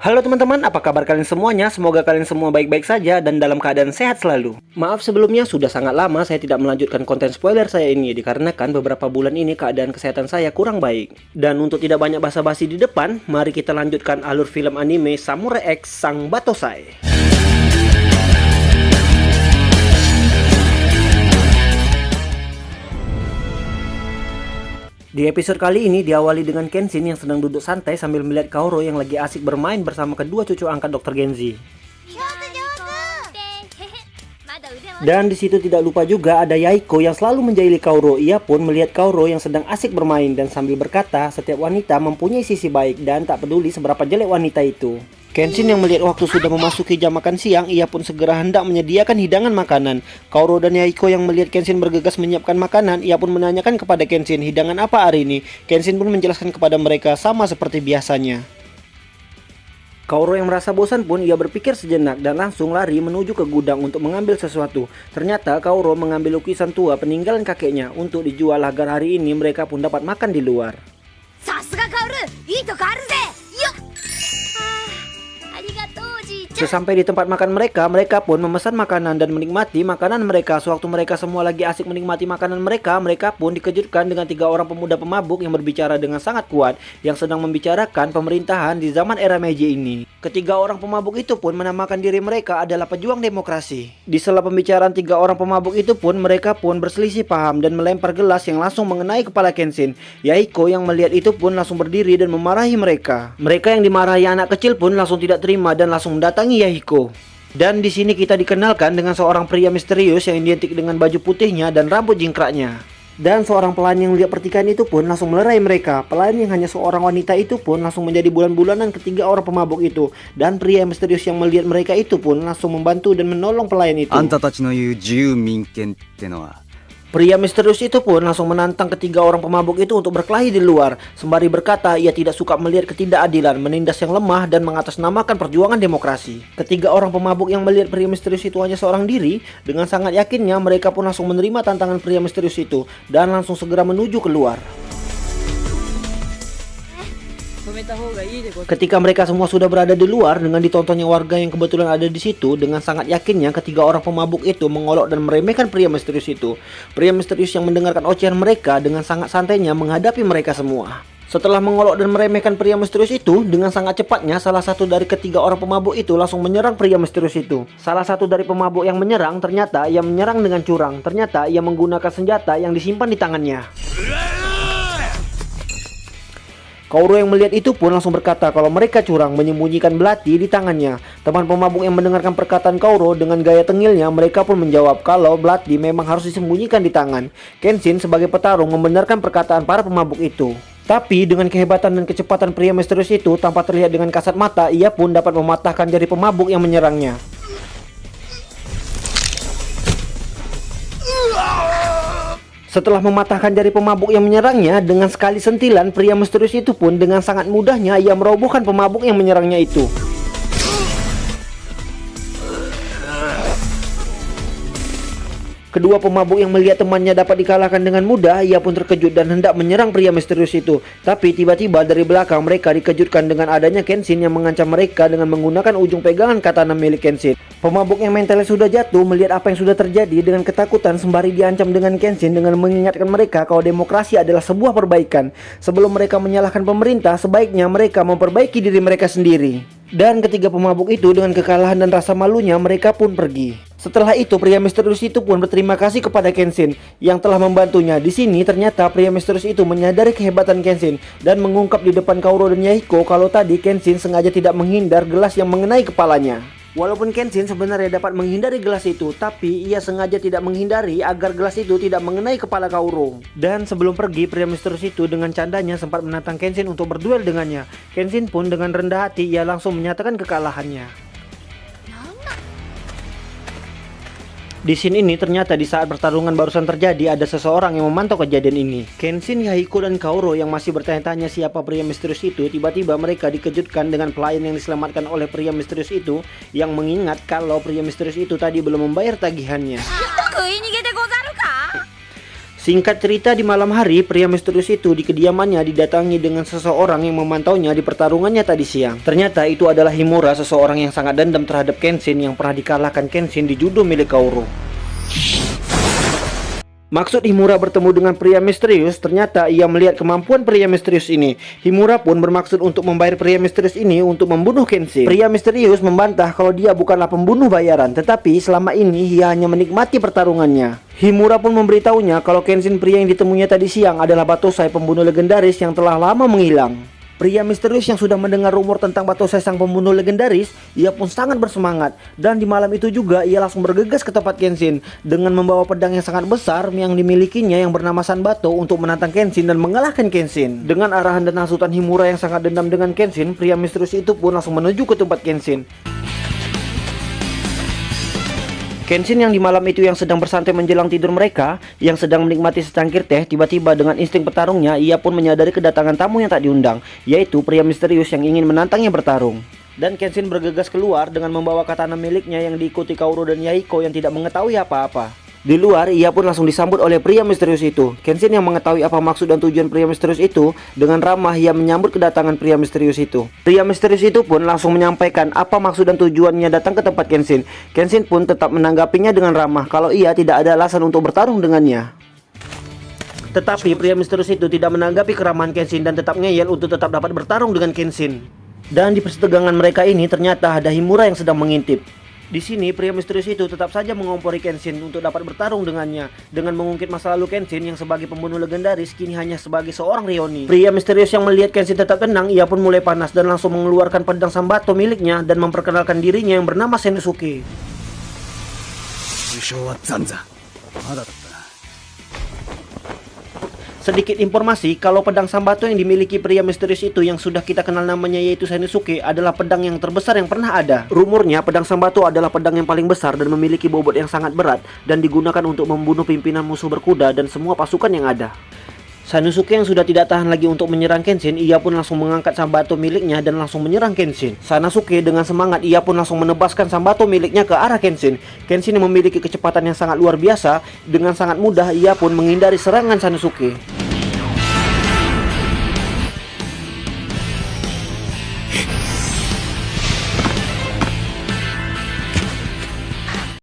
Halo teman-teman, apa kabar kalian semuanya? Semoga kalian semua baik-baik saja dan dalam keadaan sehat selalu. Maaf sebelumnya, sudah sangat lama saya tidak melanjutkan konten spoiler saya ini dikarenakan beberapa bulan ini keadaan kesehatan saya kurang baik. Dan untuk tidak banyak basa-basi di depan, mari kita lanjutkan alur film anime Samurai X Sang Batosai. Di episode kali ini diawali dengan Kenshin yang sedang duduk santai sambil melihat Kaoru yang lagi asik bermain bersama kedua cucu angkat Dr. Genji. Dan di situ tidak lupa juga ada Yaiko yang selalu menjahili Kaoru. Ia pun melihat Kaoru yang sedang asik bermain dan sambil berkata, setiap wanita mempunyai sisi baik dan tak peduli seberapa jelek wanita itu. Kenshin yang melihat waktu sudah memasuki jam makan siang, ia pun segera hendak menyediakan hidangan makanan. Kaoru dan Yaiko yang melihat Kenshin bergegas menyiapkan makanan, ia pun menanyakan kepada Kenshin hidangan apa hari ini. Kenshin pun menjelaskan kepada mereka sama seperti biasanya. Kaoru yang merasa bosan pun ia berpikir sejenak dan langsung lari menuju ke gudang untuk mengambil sesuatu. Ternyata Kaoru mengambil lukisan tua peninggalan kakeknya untuk dijual agar hari ini mereka pun dapat makan di luar. Sesampai di tempat makan mereka pun memesan makanan dan menikmati makanan mereka. Sewaktu mereka semua lagi asik menikmati makanan mereka pun dikejutkan dengan 3 orang pemuda pemabuk yang berbicara dengan sangat kuat yang sedang membicarakan pemerintahan di zaman era Meiji ini. Ketiga orang pemabuk itu pun menamakan diri mereka adalah pejuang demokrasi. Di sela pembicaraan 3 orang pemabuk itu pun mereka pun berselisih paham dan melempar gelas yang langsung mengenai kepala Kenshin. Yaiko yang melihat itu pun langsung berdiri dan memarahi mereka. Mereka yang dimarahi anak kecil pun langsung tidak terima dan langsung mendatangi Yaiko. Dan di sini kita dikenalkan dengan seorang pria misterius yang identik dengan baju putihnya dan rambut jingkraknya. Dan seorang pelayan yang melihat pertikaian itu pun langsung melerai mereka. Pelayan yang hanya seorang wanita itu pun langsung menjadi bulan-bulanan ketiga orang pemabuk itu. Dan pria yang misterius yang melihat mereka itu pun langsung membantu dan menolong pelayan itu. Pria misterius itu pun langsung menantang ketiga orang pemabuk itu untuk berkelahi di luar. Sembari berkata ia tidak suka melihat ketidakadilan, menindas yang lemah dan mengatasnamakan perjuangan demokrasi. Ketiga orang pemabuk yang melihat pria misterius itu hanya seorang diri, dengan sangat yakinnya mereka pun langsung menerima tantangan pria misterius itu dan langsung segera menuju keluar. Ketika mereka semua sudah berada di luar dengan ditontonnya warga yang kebetulan ada di situ, dengan sangat yakinnya ketiga orang pemabuk itu mengolok dan meremehkan pria misterius itu. Pria misterius yang mendengarkan ocehan mereka dengan sangat santainya menghadapi mereka semua. Setelah mengolok dan meremehkan pria misterius itu, dengan sangat cepatnya salah satu dari ketiga orang pemabuk itu langsung menyerang pria misterius itu. Salah satu dari pemabuk yang menyerang ternyata ia menyerang dengan curang. Ternyata ia menggunakan senjata yang disimpan di tangannya. Kaoru yang melihat itu pun langsung berkata kalau mereka curang, menyembunyikan belati di tangannya. Teman pemabuk yang mendengarkan perkataan Kaoru dengan gaya tengilnya, mereka pun menjawab kalau belati memang harus disembunyikan di tangan. Kenshin sebagai petarung membenarkan perkataan para pemabuk itu. Tapi dengan kehebatan dan kecepatan pria misterius itu tanpa terlihat dengan kasat mata, ia pun dapat mematahkan jari pemabuk yang menyerangnya. Setelah mematahkan jari pemabuk yang menyerangnya, dengan sekali sentilan pria misterius itu pun dengan sangat mudahnya ia merobohkan pemabuk yang menyerangnya itu. Kedua pemabuk yang melihat temannya dapat dikalahkan dengan mudah, ia pun terkejut dan hendak menyerang pria misterius itu. Tapi tiba-tiba dari belakang mereka dikejutkan dengan adanya Kenshin yang mengancam mereka dengan menggunakan ujung pegangan katana milik Kenshin. Pemabuk yang mentalnya sudah jatuh melihat apa yang sudah terjadi dengan ketakutan sembari diancam dengan Kenshin dengan mengingatkan mereka kalau demokrasi adalah sebuah perbaikan. Sebelum mereka menyalahkan pemerintah, sebaiknya mereka memperbaiki diri mereka sendiri. Dan ketiga pemabuk itu dengan kekalahan dan rasa malunya mereka pun pergi. Setelah itu pria misterius itu pun berterima kasih kepada Kenshin yang telah membantunya. Di sini ternyata pria misterius itu menyadari kehebatan Kenshin dan mengungkap di depan Kaoru dan Yaiko kalau tadi Kenshin sengaja tidak menghindar gelas yang mengenai kepalanya. Walaupun Kenshin sebenarnya dapat menghindari gelas itu, tapi ia sengaja tidak menghindari agar gelas itu tidak mengenai kepala Kaoru. Dan sebelum pergi, pria misterius itu dengan candanya sempat menantang Kenshin untuk berduel dengannya. Kenshin pun dengan rendah hati ia langsung menyatakan kekalahannya. Di scene ini ternyata di saat pertarungan barusan terjadi ada seseorang yang memantau kejadian ini. Kenshin, Yaiko, dan Kaoru yang masih bertanya-tanya siapa pria misterius itu, tiba-tiba mereka dikejutkan dengan pelayan yang diselamatkan oleh pria misterius itu yang mengingat kalau pria misterius itu tadi belum membayar tagihannya. Singkat cerita, di malam hari, pria misterius itu di kediamannya didatangi dengan seseorang yang memantaunya di pertarungannya tadi siang. Ternyata itu adalah Himura, seseorang yang sangat dendam terhadap Kenshin yang pernah dikalahkan Kenshin di judo milik Kaoru. Maksud Himura bertemu dengan pria misterius, ternyata ia melihat kemampuan pria misterius ini. Himura pun bermaksud untuk membayar pria misterius ini untuk membunuh Kenshin. Pria misterius membantah kalau dia bukanlah pembunuh bayaran, tetapi selama ini ia hanya menikmati pertarungannya. Himura pun memberitahunya kalau Kenshin, pria yang ditemuinya tadi siang, adalah Batosai, pembunuh legendaris yang telah lama menghilang. Pria misterius yang sudah mendengar rumor tentang Batosai, sang pembunuh legendaris, ia pun sangat bersemangat. Dan di malam itu juga ia langsung bergegas ke tempat Kenshin dengan membawa pedang yang sangat besar yang dimilikinya yang bernama Sanbato untuk menantang Kenshin dan mengalahkan Kenshin. Dengan arahan dan hasutan Himura yang sangat dendam dengan Kenshin, pria misterius itu pun langsung menuju ke tempat Kenshin. Kenshin yang di malam itu yang sedang bersantai menjelang tidur mereka, yang sedang menikmati secangkir teh, tiba-tiba dengan insting petarungnya ia pun menyadari kedatangan tamu yang tak diundang, yaitu pria misterius yang ingin menantangnya bertarung. Dan Kenshin bergegas keluar dengan membawa katana miliknya yang diikuti Kaoru dan Yahiko yang tidak mengetahui apa-apa. Di luar, ia pun langsung disambut oleh pria misterius itu. Kenshin yang mengetahui apa maksud dan tujuan pria misterius itu, dengan ramah ia menyambut kedatangan pria misterius itu. Pria misterius itu pun langsung menyampaikan apa maksud dan tujuannya datang ke tempat Kenshin. Kenshin pun tetap menanggapinya dengan ramah kalau ia tidak ada alasan untuk bertarung dengannya. Tetapi pria misterius itu tidak menanggapi keramahan Kenshin dan tetap ngeyel untuk tetap dapat bertarung dengan Kenshin. Dan di persetegangan mereka ini ternyata ada Himura yang sedang mengintip. Di sini pria misterius itu tetap saja mengompori Kenshin untuk dapat bertarung dengannya dengan mengungkit masa lalu Kenshin yang sebagai pembunuh legendaris kini hanya sebagai seorang Ryoni. Pria misterius yang melihat Kenshin tetap tenang, ia pun mulai panas dan langsung mengeluarkan pedang Sanbato miliknya dan memperkenalkan dirinya yang bernama Senosuke. Sedikit informasi kalau pedang Sanbato yang dimiliki pria misterius itu yang sudah kita kenal namanya yaitu Senosuke adalah pedang yang terbesar yang pernah ada. Rumornya pedang Sanbato adalah pedang yang paling besar dan memiliki bobot yang sangat berat dan digunakan untuk membunuh pimpinan musuh berkuda dan semua pasukan yang ada. Senosuke yang sudah tidak tahan lagi untuk menyerang Kenshin, ia pun langsung mengangkat Sanbato miliknya dan langsung menyerang Kenshin. Senosuke dengan semangat ia pun langsung menebaskan Sanbato miliknya ke arah Kenshin. Kenshin yang memiliki kecepatan yang sangat luar biasa, dengan sangat mudah ia pun menghindari serangan Senosuke.